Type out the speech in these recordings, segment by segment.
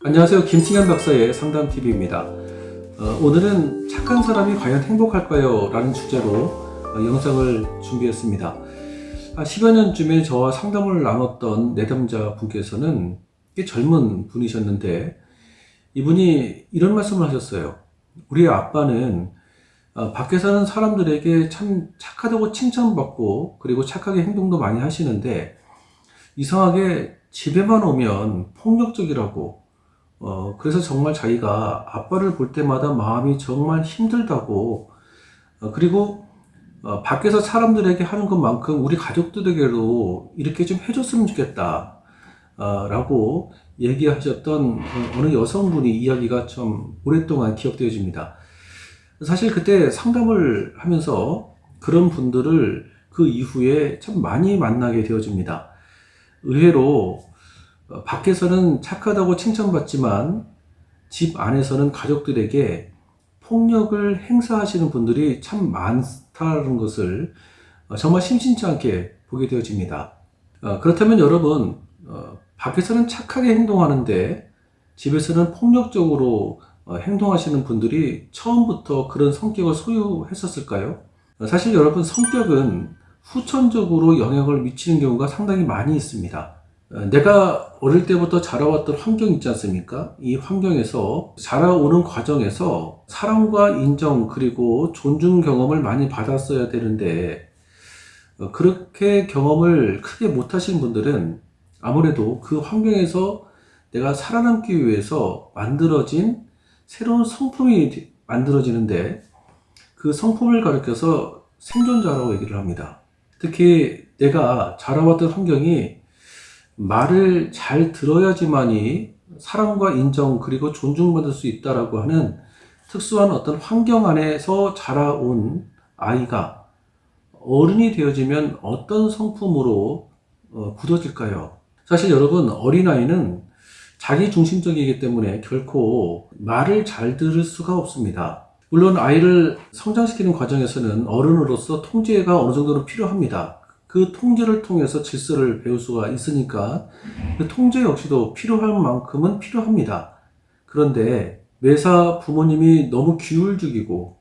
안녕하세요. 김승현 박사의 상담TV입니다. 오늘은 착한 사람이 과연 행복할까요? 라는 주제로 영상을 준비했습니다. 10여 년쯤에 저와 상담을 나눴던 내담자 분께서는 꽤 젊은 분이셨는데 이분이 이런 말씀을 하셨어요. 우리 아빠는 밖에 사는 사람들에게 참 착하다고 칭찬받고 그리고 착하게 행동도 많이 하시는데 이상하게 집에만 오면 폭력적이라고 그래서 정말 자기가 아빠를 볼 때마다 마음이 정말 힘들다고, 그리고, 밖에서 사람들에게 하는 것만큼 우리 가족들에게도 이렇게 좀 해줬으면 좋겠다, 라고 얘기하셨던 어느 여성분이 이야기가 좀 오랫동안 기억되어집니다. 사실 그때 상담을 하면서 그런 분들을 그 이후에 참 많이 만나게 되어집니다. 의외로 밖에서는 착하다고 칭찬받지만 집 안에서는 가족들에게 폭력을 행사하시는 분들이 참 많다는 것을 정말 심심치 않게 보게 되어집니다. 그렇다면 여러분, 밖에서는 착하게 행동하는데 집에서는 폭력적으로 행동하시는 분들이 처음부터 그런 성격을 소유했었을까요? 사실 여러분, 성격은 후천적으로 영향을 미치는 경우가 상당히 많이 있습니다. 내가 어릴 때부터 자라왔던 환경 있지 않습니까? 이 환경에서 자라오는 과정에서 사랑과 인정 그리고 존중 경험을 많이 받았어야 되는데 그렇게 경험을 크게 못하신 분들은 아무래도 그 환경에서 내가 살아남기 위해서 만들어진 새로운 성품이 만들어지는데 그 성품을 가리켜서 생존자라고 얘기를 합니다. 특히 내가 자라왔던 환경이 말을 잘 들어야지만이 사랑과 인정 그리고 존중받을 수 있다라고 하는 특수한 어떤 환경 안에서 자라온 아이가 어른이 되어지면 어떤 성품으로 굳어질까요? 사실 여러분, 어린아이는 자기 중심적이기 때문에 결코 말을 잘 들을 수가 없습니다. 물론 아이를 성장시키는 과정에서는 어른으로서 통제가 어느 정도는 필요합니다. 그 통제를 통해서 질서를 배울 수가 있으니까 그 통제 역시도 필요할 만큼은 필요합니다. 그런데 매사 부모님이 너무 기울죽이고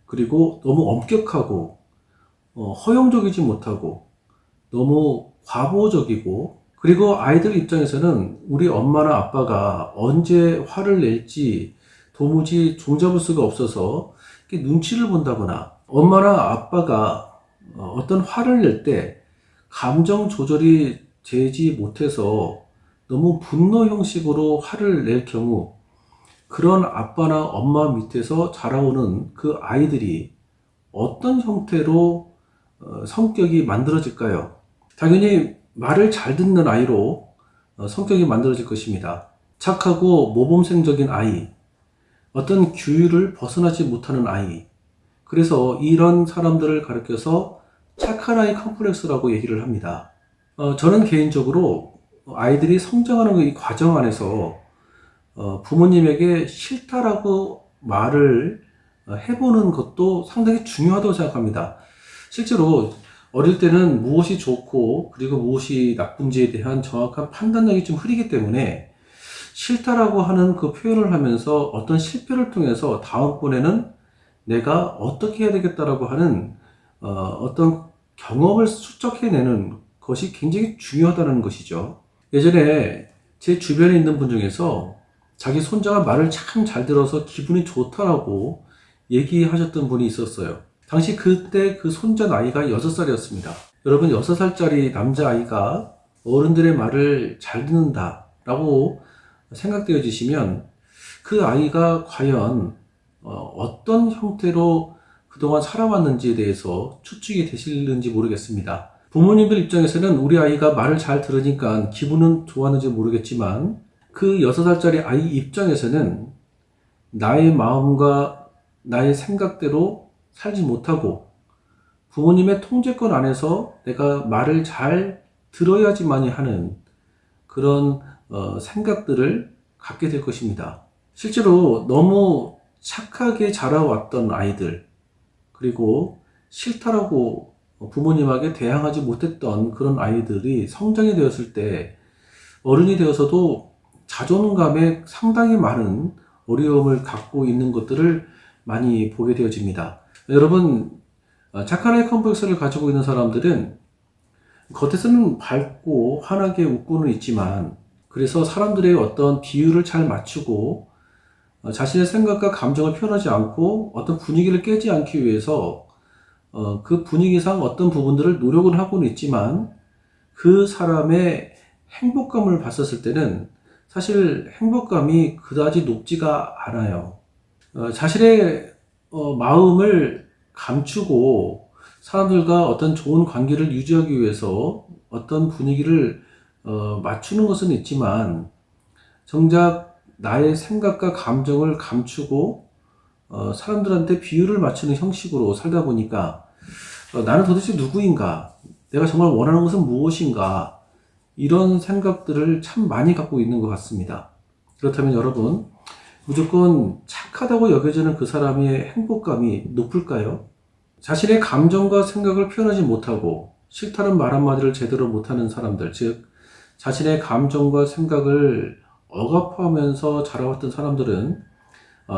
그리고 너무 엄격하고 허용적이지 못하고 너무 과보적이고 그리고 아이들 입장에서는 우리 엄마나 아빠가 언제 화를 낼지 도무지 종잡을 수가 없어서 눈치를 본다거나 엄마나 아빠가 어떤 화를 낼 때 감정 조절이 되지 못해서 너무 분노 형식으로 화를 낼 경우 그런 아빠나 엄마 밑에서 자라오는 그 아이들이 어떤 형태로 성격이 만들어질까요? 당연히 말을 잘 듣는 아이로 성격이 만들어질 것입니다. 착하고 모범생적인 아이, 어떤 규율을 벗어나지 못하는 아이. 그래서 이런 사람들을 가리켜서 착한 아이 컴플렉스라고 얘기를 합니다. 저는 개인적으로 아이들이 성장하는 이 과정 안에서 부모님에게 싫다라고 말을 해보는 것도 상당히 중요하다고 생각합니다. 실제로 어릴 때는 무엇이 좋고 그리고 무엇이 나쁜지에 대한 정확한 판단력이 좀 흐리기 때문에 싫다라고 하는 그 표현을 하면서 어떤 실패를 통해서 다음번에는 내가 어떻게 해야 되겠다라고 하는 어떤 경험을 축적해내는 것이 굉장히 중요하다는 것이죠. 예전에 제 주변에 있는 분 중에서 자기 손자가 말을 참 잘 들어서 기분이 좋다라고 얘기하셨던 분이 있었어요. 당시 그때 그 손자 나이가 6살이었습니다. 여러분, 6살짜리 남자아이가 어른들의 말을 잘 듣는다라고 생각되어지시면 그 아이가 과연 어떤 형태로 그동안 살아왔는지에 대해서 추측이 되실는지 모르겠습니다. 부모님들 입장에서는 우리 아이가 말을 잘 들으니까 기분은 좋았는지 모르겠지만 그 6살짜리 아이 입장에서는 나의 마음과 나의 생각대로 살지 못하고 부모님의 통제권 안에서 내가 말을 잘 들어야지만이 하는 그런 생각들을 갖게 될 것입니다. 실제로 너무 착하게 자라왔던 아이들, 그리고 싫다라고 부모님에게 대항하지 못했던 그런 아이들이 성장이 되었을 때 어른이 되어서도 자존감에 상당히 많은 어려움을 갖고 있는 것들을 많이 보게 되어집니다. 여러분, 착한 아이 컴플렉스를 가지고 있는 사람들은 겉에서는 밝고 환하게 웃고는 있지만, 그래서 사람들의 어떤 비율을 잘 맞추고 자신의 생각과 감정을 표현하지 않고 어떤 분위기를 깨지 않기 위해서 그 분위기상 어떤 부분들을 노력을 하고는 있지만, 그 사람의 행복감을 봤었을 때는 사실 행복감이 그다지 높지가 않아요. 자신의 마음을 감추고 사람들과 어떤 좋은 관계를 유지하기 위해서 어떤 분위기를 맞추는 것은 있지만, 정작 나의 생각과 감정을 감추고 사람들한테 비율을 맞추는 형식으로 살다 보니까 나는 도대체 누구인가? 내가 정말 원하는 것은 무엇인가? 이런 생각들을 참 많이 갖고 있는 것 같습니다. 그렇다면 여러분, 무조건 착하다고 여겨지는 그 사람의 행복감이 높을까요? 자신의 감정과 생각을 표현하지 못하고 싫다는 말 한마디를 제대로 못하는 사람들, 즉 자신의 감정과 생각을 억압하면서 자라왔던 사람들은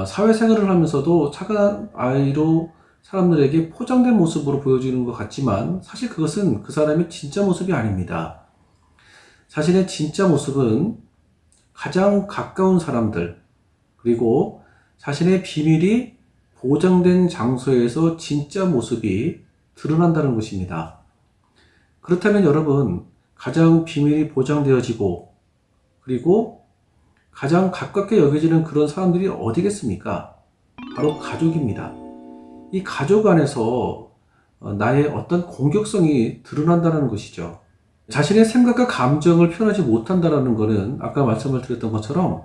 사회생활을 하면서도 착한 아이로 사람들에게 포장된 모습으로 보여지는 것 같지만, 사실 그것은 그 사람의 진짜 모습이 아닙니다. 자신의 진짜 모습은 가장 가까운 사람들, 그리고 자신의 비밀이 보장된 장소에서 진짜 모습이 드러난다는 것입니다. 그렇다면 여러분, 가장 비밀이 보장되어지고 그리고 가장 가깝게 여겨지는 그런 사람들이 어디겠습니까? 바로 가족입니다. 이 가족 안에서 나의 어떤 공격성이 드러난다는 것이죠. 자신의 생각과 감정을 표현하지 못한다는 것은 아까 말씀을 드렸던 것처럼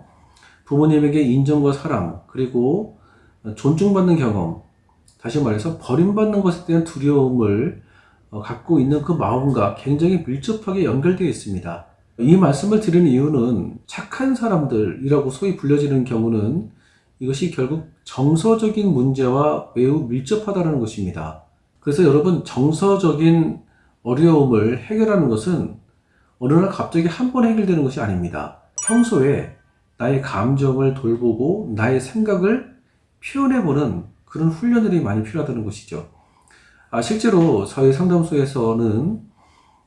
부모님에게 인정과 사랑, 그리고 존중받는 경험, 다시 말해서 버림받는 것에 대한 두려움을 갖고 있는 그 마음과 굉장히 밀접하게 연결되어 있습니다. 이 말씀을 드리는 이유는 착한 사람들이라고 소위 불려지는 경우는 이것이 결국 정서적인 문제와 매우 밀접하다는 것입니다. 그래서 여러분, 정서적인 어려움을 해결하는 것은 어느 날 갑자기 한 번에 해결되는 것이 아닙니다. 평소에 나의 감정을 돌보고 나의 생각을 표현해보는 그런 훈련들이 많이 필요하다는 것이죠. 실제로 저희 상담소에서는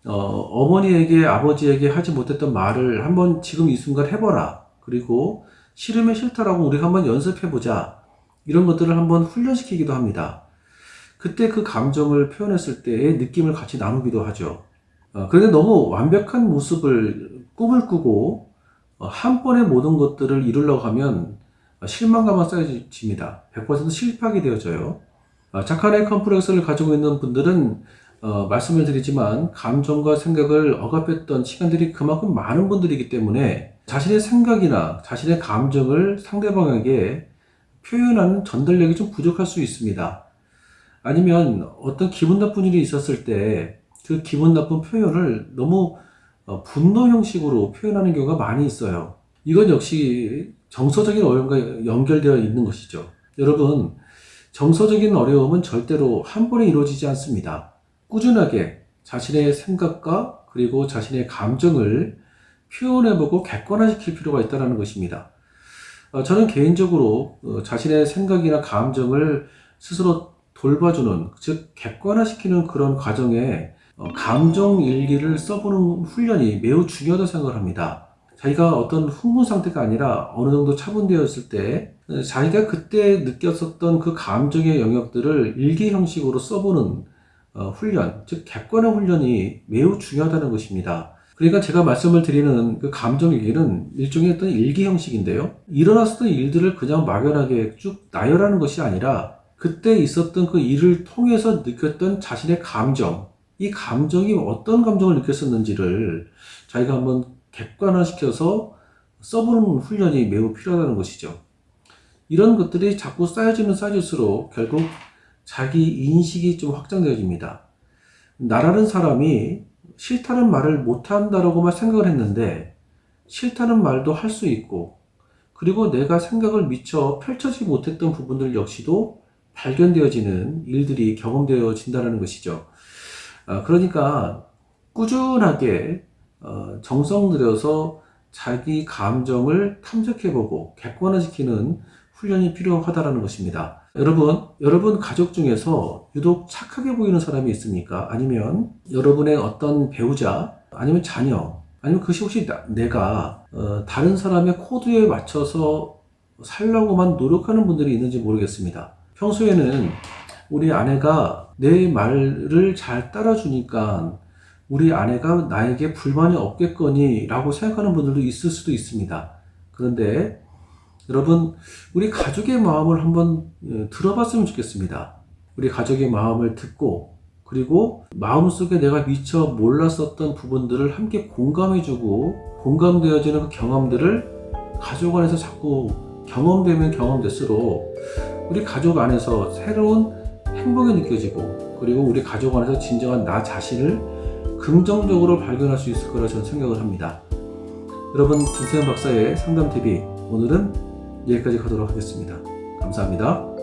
어머니에게 아버지에게 하지 못했던 말을 한번 지금 이 순간 해보라, 그리고 싫으면 싫다라고 우리가 한번 연습해보자, 이런 것들을 한번 훈련시키기도 합니다. 그때 그 감정을 표현했을 때의 느낌을 같이 나누기도 하죠. 그런데 너무 완벽한 모습을 꿈을 꾸고 한 번에 모든 것들을 이루려고 하면 실망감만 쌓여집니다. 100% 실패하게 되어져요. 착한 애 컴플렉스를 가지고 있는 분들은 말씀을 드리지만 감정과 생각을 억압했던 시간들이 그만큼 많은 분들이기 때문에 자신의 생각이나 자신의 감정을 상대방에게 표현하는 전달력이 좀 부족할 수 있습니다. 아니면 어떤 기분 나쁜 일이 있었을 때 그 기분 나쁜 표현을 너무 분노 형식으로 표현하는 경우가 많이 있어요. 이건 역시 정서적인 어려움과 연결되어 있는 것이죠. 여러분, 정서적인 어려움은 절대로 한 번에 이루어지지 않습니다. 꾸준하게 자신의 생각과 그리고 자신의 감정을 표현해보고 객관화시킬 필요가 있다는 것입니다. 저는 개인적으로 자신의 생각이나 감정을 스스로 돌봐주는, 즉 객관화시키는 그런 과정에 감정 일기를 써보는 훈련이 매우 중요하다고 생각을 합니다. 자기가 어떤 흥분 상태가 아니라 어느 정도 차분되었을 때 자기가 그때 느꼈었던 그 감정의 영역들을 일기 형식으로 써보는 훈련, 즉 객관화 훈련이 매우 중요하다는 것입니다. 그러니까 제가 말씀을 드리는 그 감정 일기는 일종의 어떤 일기 형식인데요, 일어났었던 일들을 그냥 막연하게 쭉 나열하는 것이 아니라 그때 있었던 그 일을 통해서 느꼈던 자신의 감정, 이 감정이 어떤 감정을 느꼈었는지를 자기가 한번 객관화시켜서 써보는 훈련이 매우 필요하다는 것이죠. 이런 것들이 자꾸 쌓여지면 쌓여질수록 결국 자기 인식이 좀 확장되어집니다. 나라는 사람이 싫다는 말을 못한다라고만 생각을 했는데 싫다는 말도 할 수 있고, 그리고 내가 생각을 미처 펼쳐지지 못했던 부분들 역시도 발견되어지는 일들이 경험되어진다는 것이죠. 그러니까 꾸준하게 정성 들여서 자기 감정을 탐색해보고 객관화시키는 훈련이 필요하다는 것입니다. 여러분 가족 중에서 유독 착하게 보이는 사람이 있습니까? 아니면 여러분의 어떤 배우자, 아니면 자녀, 아니면 그것이 혹시 내가 다른 사람의 코드에 맞춰서 살려고만 노력하는 분들이 있는지 모르겠습니다. 평소에는 우리 아내가 내 말을 잘 따라주니까 우리 아내가 나에게 불만이 없겠거니 라고 생각하는 분들도 있을 수도 있습니다. 그런데 여러분, 우리 가족의 마음을 한번 들어봤으면 좋겠습니다. 우리 가족의 마음을 듣고, 그리고 마음속에 내가 미처 몰랐었던 부분들을 함께 공감해주고, 공감되어지는 그 경험들을 가족 안에서 자꾸 경험되면 경험될수록 우리 가족 안에서 새로운 행복이 느껴지고, 그리고 우리 가족 안에서 진정한 나 자신을 긍정적으로 발견할 수 있을 거라 저는 생각을 합니다. 여러분, 김세현 박사의 상담TV, 오늘은 여기까지 가도록 하겠습니다. 감사합니다.